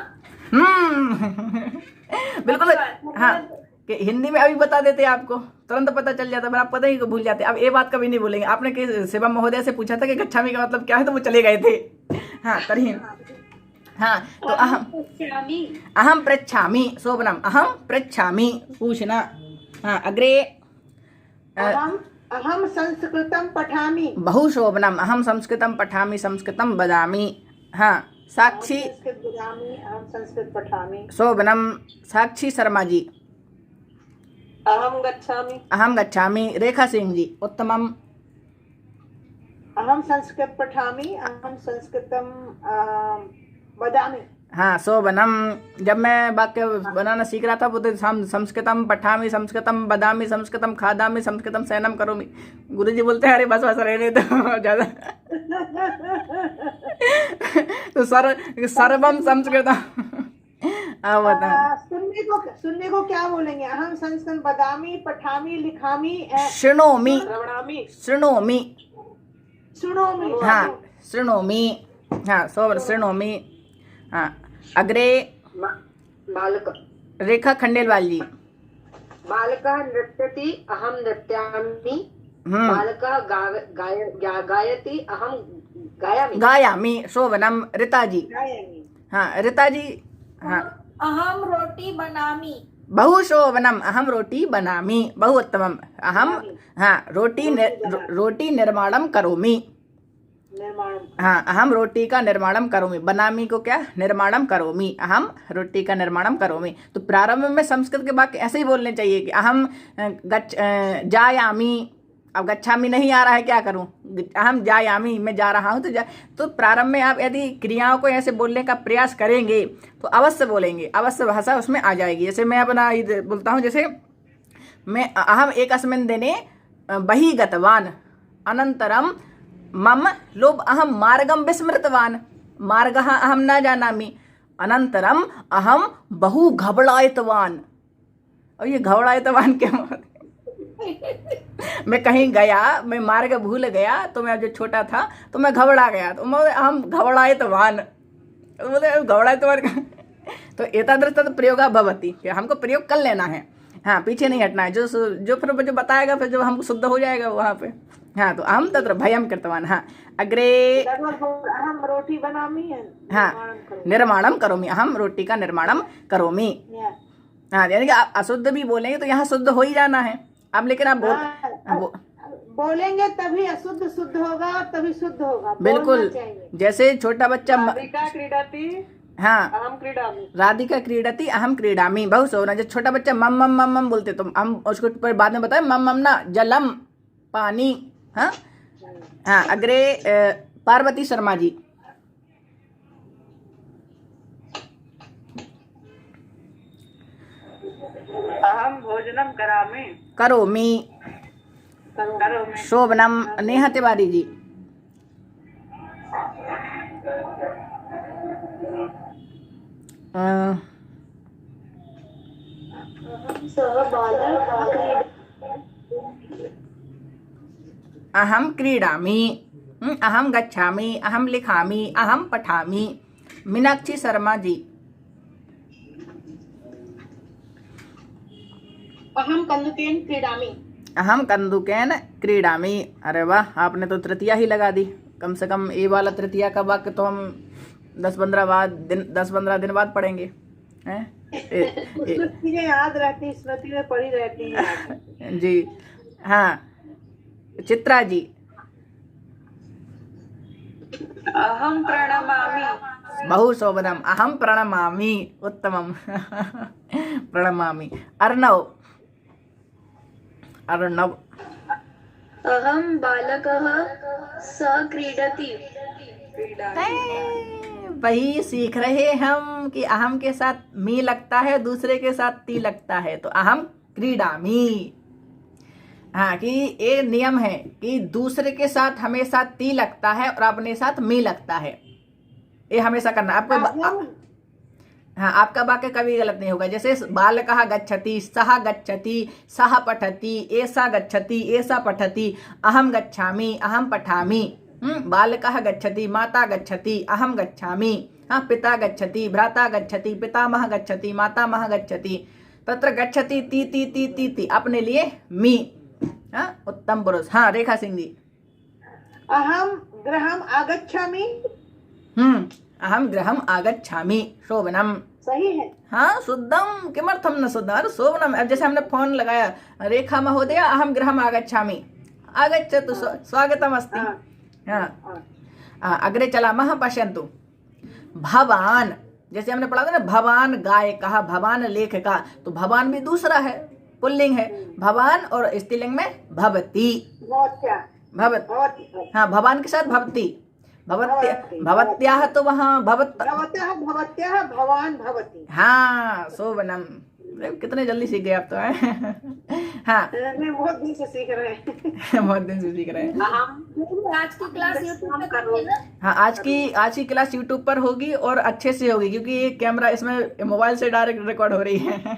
बिल्कुल हाँ कि हिंदी में अभी बता देते आपको तुरंत पता चल जाता पर आप पता ही भूल जाते। अब ये बात कभी नहीं बोलेंगे। आपने कि शिवम महोदय से पूछा था कि गच्छामि का मतलब क्या है तो वो चले गए थे। हाँ तर्हि हाँ तो अहम पृच्छामि शोभनम अहम पृच्छामि पूछना हाँ अग्रे अहम संस्कृतं पठामि बहु शोभनम अहम संस्कृतं पठामि संस्कृतं वदामि हाँ साक्षी अहम संस्कृत पठामि शोभनम साक्षी शर्मा जी अहम गच्छामि रेखा सिंह जी उत्तमम अहम संस्कृत पठामि अहम संस्कृतं वदामि हाँ शोभनम जब मैं वाक्य बनाना सीख रहा था वो तो संस्कृतम पठामि संस्कृतम वदामि संस्कृतम खादामि संस्कृतम शयनम करोमि। गुरुजी बोलते हैं अरे बस रहने तो ज्यादा तो सर्वम संस्कृतम अब बता सुनने को क्या बोलेंगे? अहम संस्कृत वदामि पठामि लिखामि शृणोमि शृणोमि शृणोमि हाँ शृणोमि हाँ शृणोमि हाँ अग्रे बालक रेखा खंडेलवाल जी बालकः नृत्यति अहं नृत्यामि बालकः गायति अहं गायामि गायामि शोभनम रीता जी हाँ रीता जी हाँ अहम रोटी बनामी बहु शोभनम अहम रोटी बनामि बहु उत्तमम अहम हाँ रोटी निर्माणम करोमि हाँ अहम रोटी का निर्माणम करोमि बनामी को क्या निर्माणम करोमि अहम रोटी का निर्माणम करोमि। तो प्रारंभ में संस्कृत के वाक्य ऐसे ही बोलने चाहिए कि अहम जायामी। अब गच्छामी नहीं आ रहा है क्या करूं? अहम जायामी मैं जा रहा हूं तो प्रारंभ में आप यदि क्रियाओं को ऐसे बोलने का प्रयास करेंगे तो अवश्य बोलेंगे अवश्य भाषा उसमें आ जाएगी। जैसे मैं अपना बोलता हूं जैसे मैं अहम एकस्मिन् दिने बहिः गतवान् अनन्तरं मम लोभ अहम मार्गम विस्मृतवान मार्गः अहम न जानामि अनंतरम अहम बहु घबरायतवान। और ये घबरायतवान क्या मैं कहीं गया मैं मार्ग भूल गया तो मैं जब छोटा था तो मैं घबरा गया तो हम घबरायतवान बोले घबरायतवान तो एतादृश प्रयोगा भवति हमको प्रयोग कर लेना है। हाँ पीछे नहीं हटना है जो फिर जो बताएगा फिर जो हमको शुद्ध हो जाएगा वहाँ पे। हाँ तो अहम तत्र भयम कृतवान। हाँ अग्रे अहम रोटी बनामि हाँ निर्माणम करोमि अहम रोटी का निर्माणम करोमि। हाँ यानी कि आप अशुद्ध भी बोलेंगे तो यहाँ शुद्ध हो ही जाना है आप लेकिन आप बोलेंगे तभी अशुद्ध शुद्ध होगा तभी शुद्ध होगा बिल्कुल। जैसे छोटा बच्चा हाँ राधिका क्रीडती अहम क्रीडामी बहुत सोना। जब छोटा बच्चा मम मम मम मम बोलते तो हम उसको बाद में बताए मम मम ना जलम पानी। हाँ हाँ अग्रे पार्वती शर्मा जी अहम भोजनम करोमि शोभनम नेहा तिवारी जी अहम क्रीडामि अहम गच्छामि अहम लिखामि अहम पठामि। मीनाक्षी शर्मा जी अहम कंदुकेन क्रीडामि अहम कंदुकेन क्रीडामि। अरे वाह आपने तो तृतीया ही लगा दी। कम से कम ये वाला तृतीया का वाक्य तो हम 10-15 दिन बाद पढ़ेंगे हैं। चीजें याद रहती स्मृति में पड़ी रहती हैं जी। हाँ चित्रा जी अहम प्रणमामि बहु शोभनम अहम प्रणमामि उत्तमम प्रणमामि। अर्णव अहम बालकः स क्रीडति। वही सीख रहे हम कि अहम के साथ मी लगता है, दूसरे के साथ ती लगता है, तो अहम क्रीडामी। हाँ, कि ये नियम है कि दूसरे के साथ हमेशा ती लगता है और अपने साथ मी लगता है, ये हमेशा करना आपको। हाँ, आपका वाक्य कभी गलत नहीं होगा। जैसे बालकः गच्छति, सः गच्छति, सः पठति, एषा गच्छति, एषा पठति, अहम गच्छामि, अहम पठामि। बालकः गच्छति, माता गच्छति, अहम गच्छामि। हाँ, पिता गच्छति, भ्राता गच्छति, पितामह गच्छति, मातामह गच्छति। तत्र गच्छति ती ती ती ती ती, अपने लिए मी। हाँ, उत्तम पुरुष। हाँ, रेखा सिंह जी। अहम गृहम आगच्छामि। अहम गृहम आगच्छामि, शोभनम। सही है। हाँ, शुद्धम किमर्थम न शुद्धम, अरे शोभनम। अब जैसे हमने फोन लगाया, रेखा महोदय अहम गृहम आगच्छामि, आगच्छतु, स्वागतम अस्ति। हाँ, अग्रे चलामः, पश्यन्तु। भवान, जैसे हमने पढ़ा था ना, भवान गायकः, भवान लेखकः, तो भवान भी दूसरा है, पुल्लिंग है। भवान और स्त्रीलिंग में भवती। भवती। हाँ, भवान के साथ भवती। भवत्याः तो वहाँ भवत्याः भवान भवति। हाँ, शोभनम। कितने जल्दी सीख गए आप तो हैं। हाँ, बहुत दिन से सीख रहे हैं। बहुत दिन से सीख रहे हैं। आज की क्लास यूट्यूब पे करोगे ना? हाँ, आज की क्लास यूट्यूब पर होगी और अच्छे से होगी, क्योंकि ये कैमरा इसमें मोबाइल से डायरेक्ट रिकॉर्ड हो रही है।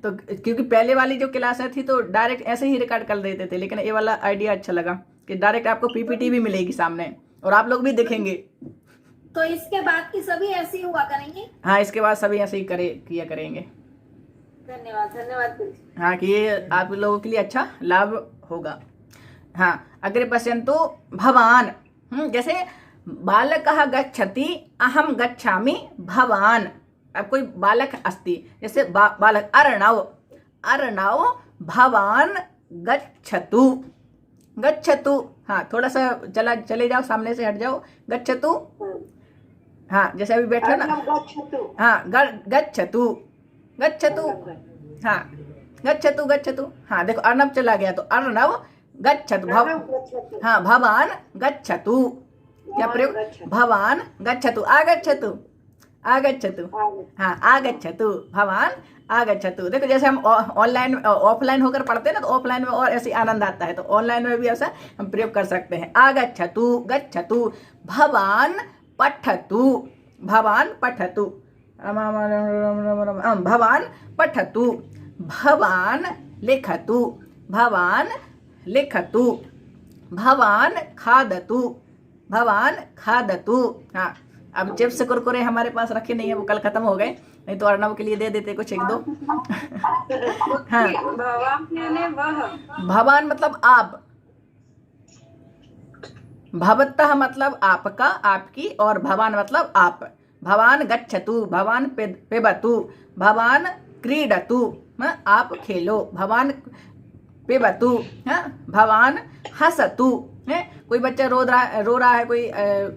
तो क्योंकि पहले वाली जो क्लासें थी तो डायरेक्ट ऐसे ही रिकॉर्ड कर देते थे, लेकिन ये वाला आइडिया अच्छा लगा कि डायरेक्ट आपको पीपीटी भी मिलेगी सामने और आप लोग भी देखेंगे। तो इसके बाद की सभी ऐसी हुआ करेंगे? हाँ, इसके बाद सभी ऐसे ही किया करेंगे। धन्यवाद। हाँ, कि ये आप लोगों के लिए अच्छा लाभ होगा। हाँ, अग्रे पश्यन्तु। भवान, जैसे बालकः गच्छति, अहम गच्छामि, भवान। अब कोई बालक अस्ति, जैसे बालक अर्णव भवान गच्छतु। हाँ, थोड़ा सा चले जाओ, सामने से हट जाओ। गच्छतु। हाँ, जैसे अभी बैठे ना। हाँ, गच्छतु। हाँ, गच्छतु। हाँ, देखो अर्णव चला गया, तो अर्णव गच्छतु। हाँ, भवान गच्छतु। क्या प्रयोग? भवान गच्छतु, आगच्छतु। हाँ, आगच्छतु, भवान आगच्छतु। देखो, जैसे हम ऑनलाइन ऑफलाइन होकर पढ़ते हैं ना, तो ऑफलाइन में और ऐसे आनंद आता है, तो ऑनलाइन में भी ऐसा हम प्रयोग कर सकते हैं। आगच्छतु, गच्छतु, भवान पठतु। भवान पठतु, भवान लिखतु, भवान खादतु। हाँ, अब चिप्स कुरकुरे हमारे पास रखे नहीं है, वो कल खत्म हो गए, नहीं तो अर्णव के लिए दे देते कुछ एक दो। हाँ, भवान मतलब आप, भवतः मतलब आपका, आपकी, और भवान मतलब आप। भवान गच्छतु, भवान पिबतु, भवान क्रीडतु, आप खेलो। भवान पिबतु, भवान हसतु। कोई बच्चा रो रहा है, कोई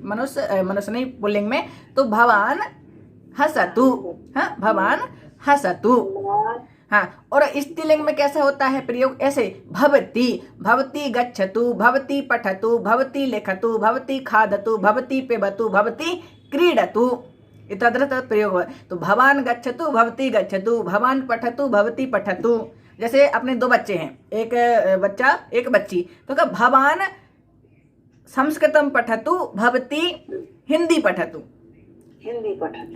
मनुष्य नहीं पुल्लिंग में, तो भवान हसतु। हाँ, भवान हसतु। हाँ, और स्त्रीलिंग में कैसा होता है प्रयोग? ऐसे, भवती गच्छतु, भवती पठतु, भवती लिखतु, भवती खादतु, भवती पिबतु, भवती क्रीडतु। तद्रत प्रयोग हुआ। तो भवान गच्छतु, भवती गच्छतु, भवान पठतु, भवती पठतु। जैसे अपने दो बच्चे हैं, एक बच्चा एक बच्ची, तो क्या भवान संस्कृतम पठतु, भवती हिंदी पठतु।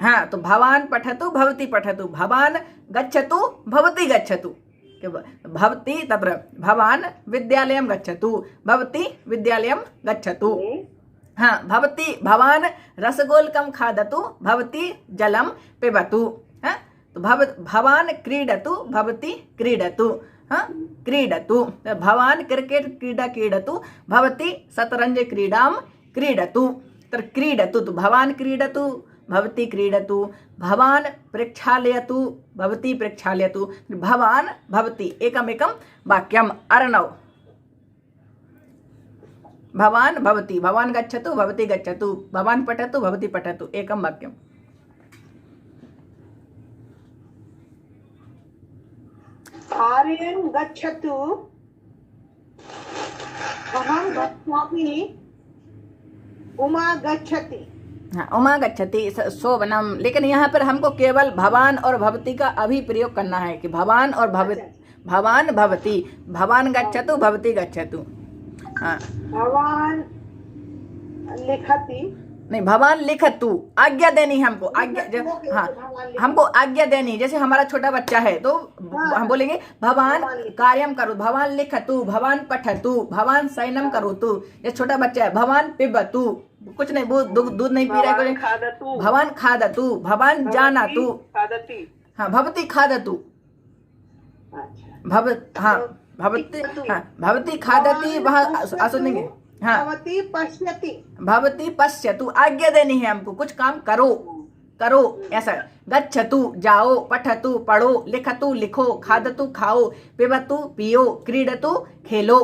हाँ, तो भवान पठतु, भवती पठतु, भवान गच्छतु, भवती गच्छतु। भवती तत्र भवान विद्यालयं गच्छतु, भवती विद्यालयं गच्छतु। हाँ, भवान रसगोलकं खादतु, भवती जलं पिबतु। हाँ, तो भवान क्रीडतु, भवती क्रीडतु। हाँ, क्रीडतु। भवान क्रिकेट क्रीडा क्रीडतु, भवती शतरंज क्रीडां क्रीडतु। तत्र क्रीडतु, तो भवान क्रीडतु, भवती क्रीडतु, भवान प्रेक्षालयतु, भवती प्रेक्षालयतु, भवान भवती। एकमेकं वाक्यम्। अर्णव, भवान भवती, भवान गच्छतु, भवती गच्छतु, भवान पठतु, भवती पठतु, एकं वाक्यम्। आर्यन गच्छतु, अहम गच्छामि, उमा गच्छति। हाँ, उमा गच्छति शोभनम। लेकिन यहाँ पर हमको केवल भवान और भवती का अभी प्रयोग करना है कि भवान और भवान भवती, भवान गच्छतु भवती गच्छतु। हाँ, भवान लिखति, नहीं भवान लिखतु, आज्ञा देनी है हमको, आज्ञा हाँ हमको आज्ञा देनी। जैसे हमारा छोटा बच्चा है तो हम बोलेंगे भवान कार्यम करो, भवान लिखतु, भवान पठतु, भवान शयनम करोतु। ये छोटा बच्चा है, भवान पिबतु, कुछ नहीं, वो दूध नहीं पी रहा है, भवान खादतु, भवान जानातु, हाँ भवती खादतु, भवती खादती, वहाँ सुनेंगे। हाँ, भवती पश्यति, भवती पश्यतु, आज्ञा देनी है हमको, कुछ काम करो करो ऐसा। गच्छतु जाओ, पठतु पढ़ो, लिखतु लिखो, खादतु खाओ, पिबतु पियो, क्रीडतु खेलो,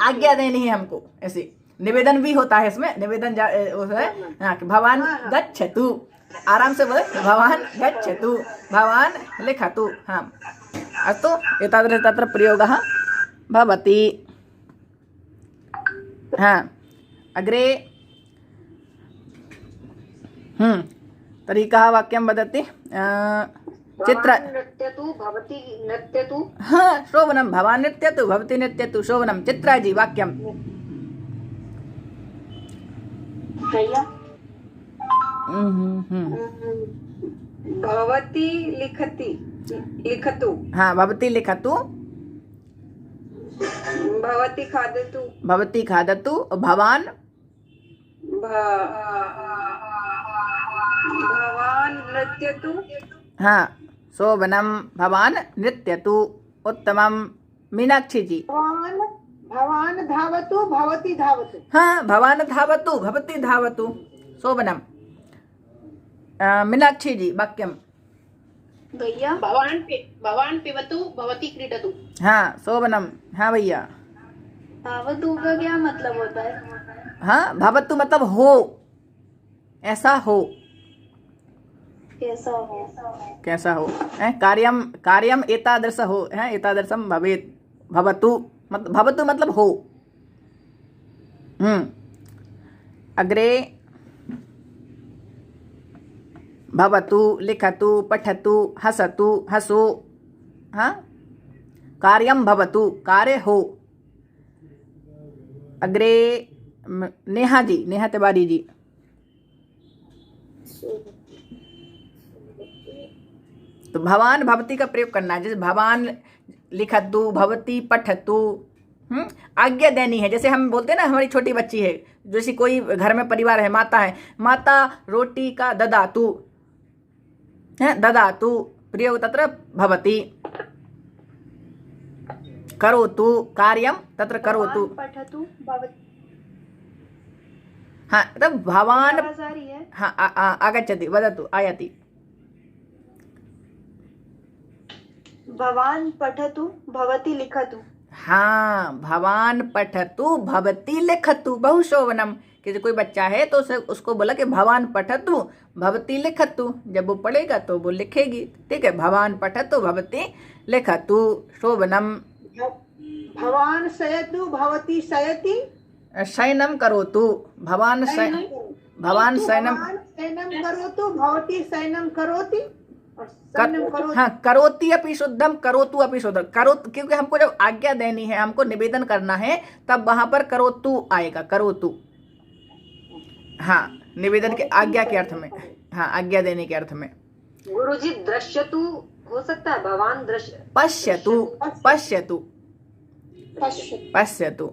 आज्ञा देनी है हमको। ऐसे निवेदन भी होता है इसमें, निवेदन हाँ, भवान गच्छतु, आराम से बोले भवान गच्छतु, भवान लिखतु। हाँ, अस्तु एतादृश तत्र प्रयोगः भवति। हाँ, अग्रे तर्हि कः वाक्यं वदति? चित्र नृत्यतु भवती नृत्यतु। हाँ, शोभनं, भवान् नृत्यतु भवती नृत्यतु शोभनं। चित्राजी वाक्यं। भवती लिखति लिखतु। हाँ, भवती लिखतु, भवती खादतु, भवती खादतु, भवान भवान नृत्यतु। हाँ, शोभनम, भवान नृत्यतु, उत्तमम। मीनाक्षी जी। भवान धावतु, भवती धावतु। हाँ, भवान धावतु भवती धावतु शोभनम। मीनाक्षी जी वाक्यम। भैया भवान पिबतु भवती क्रीडतु। हाँ, शोभनम। हाँ भैया। धावतु का क्या मतलब होता है? हाँ, भवतु मतलब हो, ऐसा हो, कैसा हो? कैसा हो, कार्यम कार्यम एतादृश हो, है एतादृशम भवेत्, भवतु मतलब हो। अग्रे भवतु, लिखतु, पठतु, हसतु, हसो। हाँ, कार्यम भवतु, कार्य हो। अग्रे नेहा जी, नेहा तिवारी जी। तो भवान भवती का प्रयोग करना है। जैसे भवान लिखतु, भवती पठतु, आज्ञा देनी है। जैसे हम बोलते हैं ना, हमारी छोटी बच्ची है, जैसे कोई घर में परिवार है, माता है, माता रोटी का ददातु, है ददातु, प्रयोग तत्र भवति। करोतु कार्यम तत्र करोतु। पठतु भवती। हाँ, तब भवान। हाँ, आगच्छति, वदतु, आयाति। भवान पठतु भवती लिखतु। हाँ, भवान पठतु भवती लिखतु, बहु शोभनम। कि कोई बच्चा है तो उसको बोला कि भवान पठतु भवती लिखतु, जब वो पढ़ेगा तो वो लिखेगी। ठीक है, भवान पठतु भवती लिखतु शोभनम। भवान शयतु भवती शयति। शयनम करोतु, भवान शयनम करोतु भवती शयनम करोति। हाँ, करोति अपि शुद्धम, करोतु अपि शुद्धम। करोतु, क्योंकि हमको जब आज्ञा देनी है, हमको निवेदन करना है, तब वहां पर करोतु आएगा, करोतु। हाँ, निवेदन के आज्ञा के अर्थ में, हाँ आज्ञा देने के अर्थ में। गुरुजी दृश्यतु हो सकता है, भगवान दृश्य। पश्यतु, पश्यतु, पश्यतु।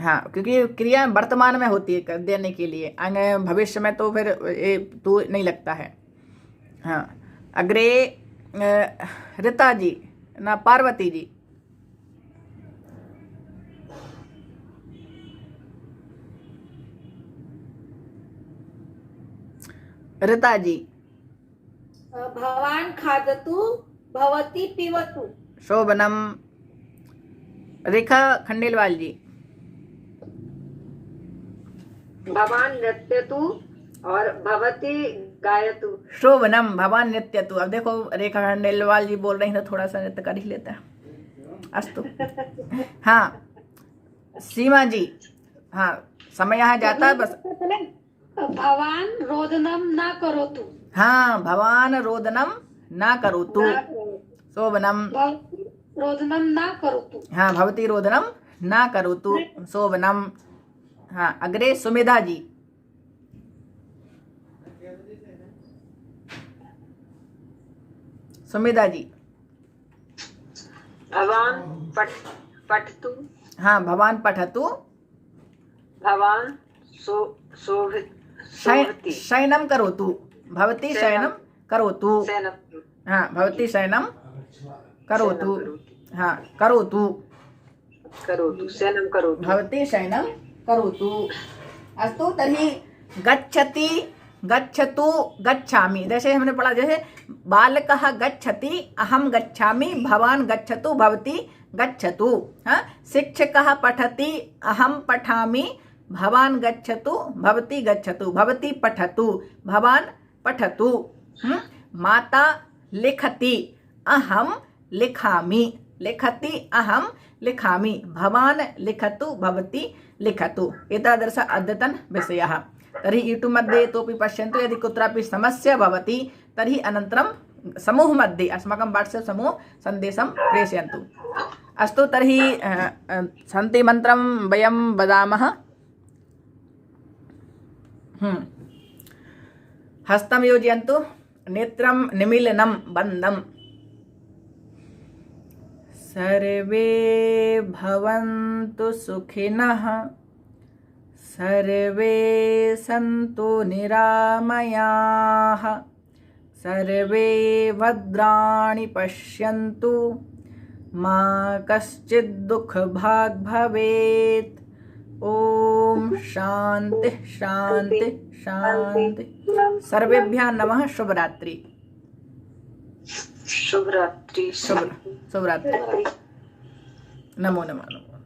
हाँ, क्योंकि क्रिया वर्तमान में होती है कर देने के लिए, आगे भविष्य में तो फिर तू नहीं लगता है। हाँ, अग्रे रीता जी ना पार्वती जी। रीता जी। भवान खादतु भवती पिबतु। शोभनम। रेखा खंडेलवाल जी। भवान नृत्यतु और भवती गायतु। शोभनम, भवान नृत्यतु। अब देखो रेखा खंडेलवाल जी बोल रही है तो थोड़ा सा नृत्य कर ही लेता है। अस्तु। हाँ, सीमा जी, हाँ समय यहाँ जाता है बस। भवान रोदनम ना करोतु। हाँ, भवान रोदनम ना करोतु शोभनम। भवती रोदनम ना करोतु। हाँ, भवती रोदनम ना करोतु शोभनम। हाँ, अग्रे सुमेधा जी। सुमेधा जी। भवान पठतु। हाँ, भवान पठतु। भवान शयनम करोतु। भवती शयनम करोतु। हाँ, भवती शयनम करोतु। हाँ, करोतु। शयनं करोतु। भवती शयनं करोतु। अस्तु, तर्हि गच्छति, गच्छतु, गच्छामि। जैसे हमने पढ़ा, जैसे बालकः गच्छति, अहम गच्छामि, भवान गच्छतु, भवती गच्छतु। हाँ, शिक्षकः पठति, अहम पठामि, भवान गच्छतु, भवती गच्छतु, भवती पठतु, भवान पठतु। माता लिखति, अहम लिखामि, लिखति अहम लिखामि, भवान लिखतु, भवती लिखतु। एतादृश अद्यतन विषयः। तर्हि यूट्यूब् मध्ये इतोपि पश्यन्तु। यदि कुत्रापि समस्या भवति तर्हि अनन्तरं समूह मध्ये अस्माकं वाट्सप् समूह सन्देशं प्रेषयन्तु। अस्तु, तर्हि शान्ति मन्त्रं वयं वदामः। हस्तं योजयन्तु, नेत्रं निमीलनं बन्धम्। सर्वे भवन्तु सुखिनः, सर्वे सन्तु निरामयाः, सर्वे भद्राणि पश्यन्तु, मा कश्चित् दुःखभाग् भवेत्। ओम शांति शांति शांति। सर्वेभ्यः नमः। शुभरात्रि। शुभरात्रि। शुभरात्रि। नमो नमः।